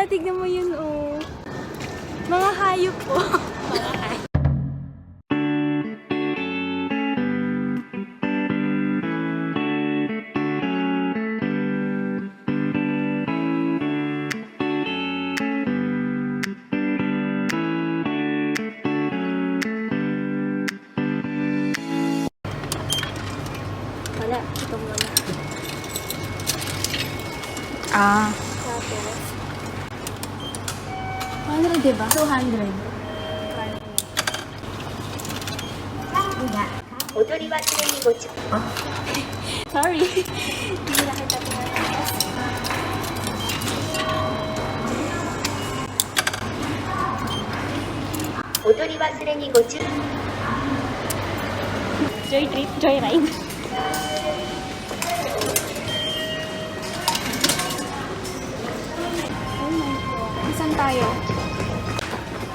tignan mo yun, oh. Mga hayop po. Mga hayop. Wala, ito muna. Ah. Tapos, 100, diba? 200. Sorry. Hindi na kita pinataas. Joy trip, joy ride. Oh my God. Saan tayo?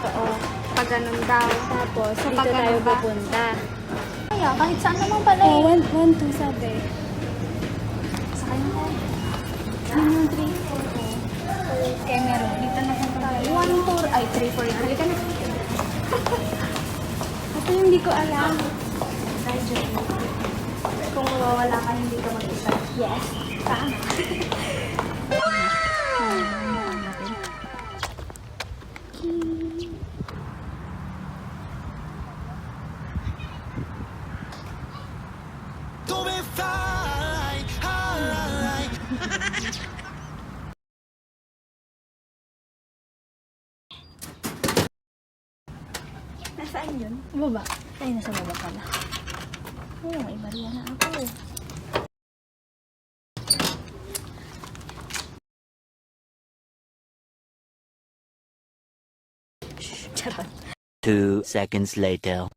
Oo. Pag ganun daw. Tapos, So, dito pag tayo ganun ba? pupunta. Kaya, kahit saan naman pala Oh, eh. 1, 2, sabi. Sa kanya tayo. Yun yung 3, 4. Kaya meron. Dito na kung tayo. 1, 4, ay 3, 4. Halika na. Ito yung hindi ko alam. Kung mawawala ka, hindi ka mag-isa. Yes. Tama. Nasaan yun? Baba. Ay, nasa baba pala. Oo, may bariya na ako. Charot. 2 seconds later.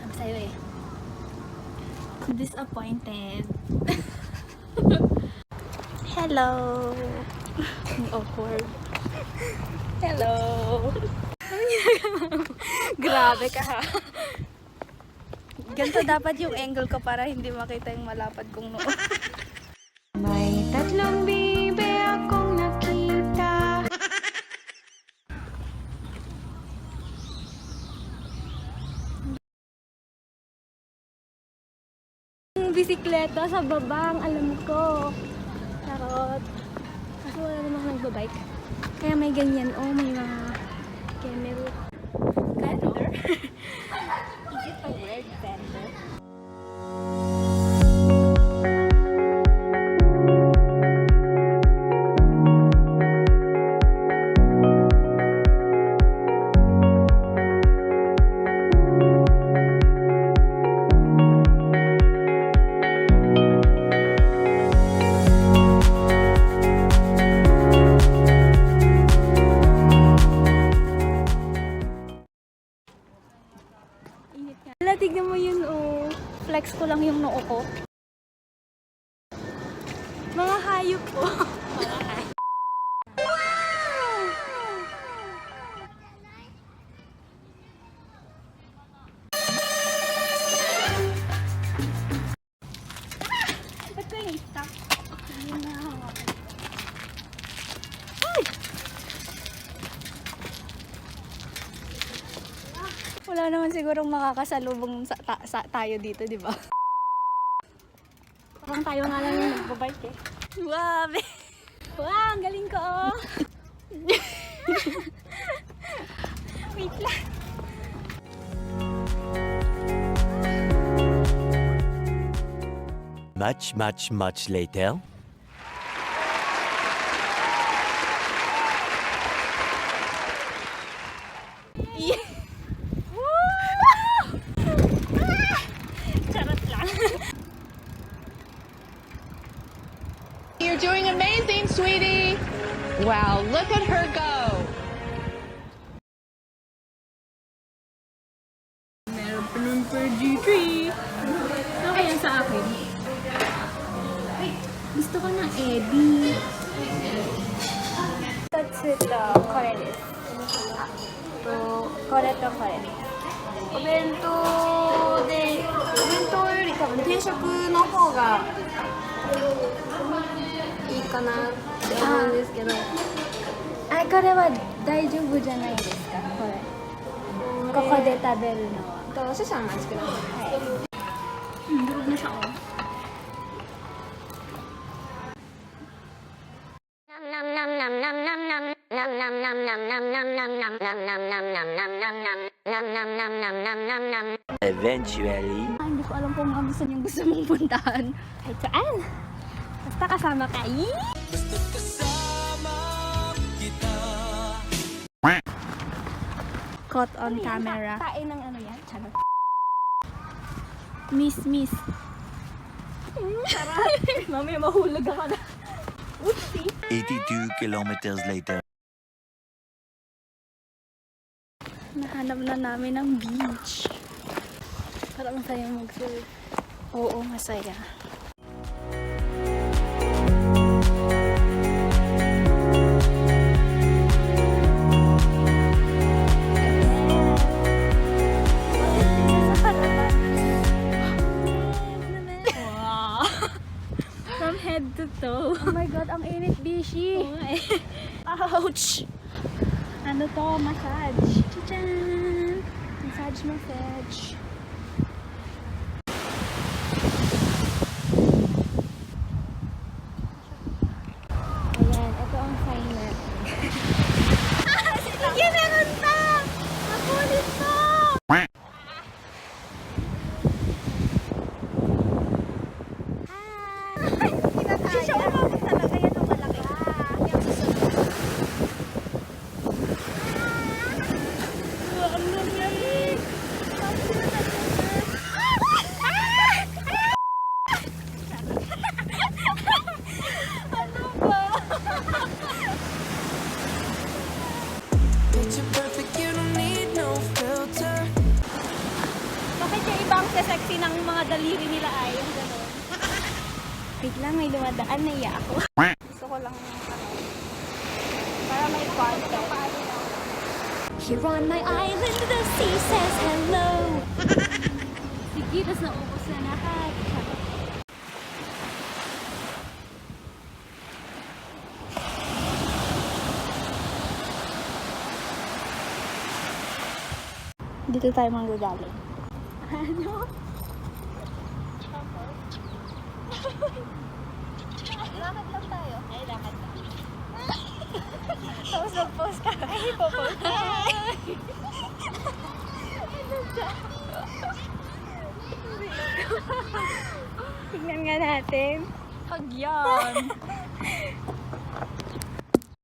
Ang sa'yo eh. Disappointed. Hello! Ang awkward. Hello. Grabe ka ha. Ganito dapat yung angle ko para hindi makita yung malapad kong noo. May tatlong bibe akong nakita. Yung bisikleta sa baba, ang alam ko. Charot. Kasi wala namang nagbabike. Kaya may ganyan. Oh, may mga camera. Vendor? Is it a word, vendor? Init nga. Wala, tignan mo yun, oh. Flex ko lang yung noo ko. Mga hayop po. Ba't ko yung stop? Ayun na. Ay! Wala naman sigurong makakasalubong tayo dito, di ba? Parang tayo nga lang yung nagbabike eh. Wow! Wow, ang galing ko, oh. Wait lang. Much later. Charot lang. You're doing amazing, sweetie. Wow, look at her go. Meron pa nun per G3. Ano kaya sa akin? Gusto ko ng Eddie. Tatsuto, kore desu. Kore to kore. お弁当で、お弁当より多分定食の方がいいかなってなんですけど、あ、これは大丈夫じゃないですか、これ。ここで食べるのは。少々お待ちください。Durog na siya, oh. Eventually. Hindi ko alam kung ano saan yung gusto mong puntahan. Kahit saan. Basta kasama ka. Caught on camera. Tain ng ano yan? Charot. Miss. Mamaya mahulog ako na. 82 kilometers later. Nahanap na namin ang beach. Parang masaya mag-surf. Oo, masaya. Wow. From head to toe. Oh my God, ang init, Bishi. Ouch! Ano to? Massage. Tachan! Massage. Ayan, ito ang sign natin. Sige, meron pa! Nakulit mo! Siya umabot talaga yan ang malaki. Yung susunod. Ang nangyari. Ano ba? Picture perfect, you don't need no filter. Bakit yung ibang sexy ng mga daliri nila ay yung gano'n? Biglang may dumadaan, naiya ako. Gusto ko lang para may content. Here on my island, the sea says hello. Sige, tas naubos na lahat. Dito tayo manggagaling. Ano? Lakad lang tayo. Ay, lakad lang. Tapos nag-post ka. Ay, po-post ka. Tingnan nga natin. Pag yan.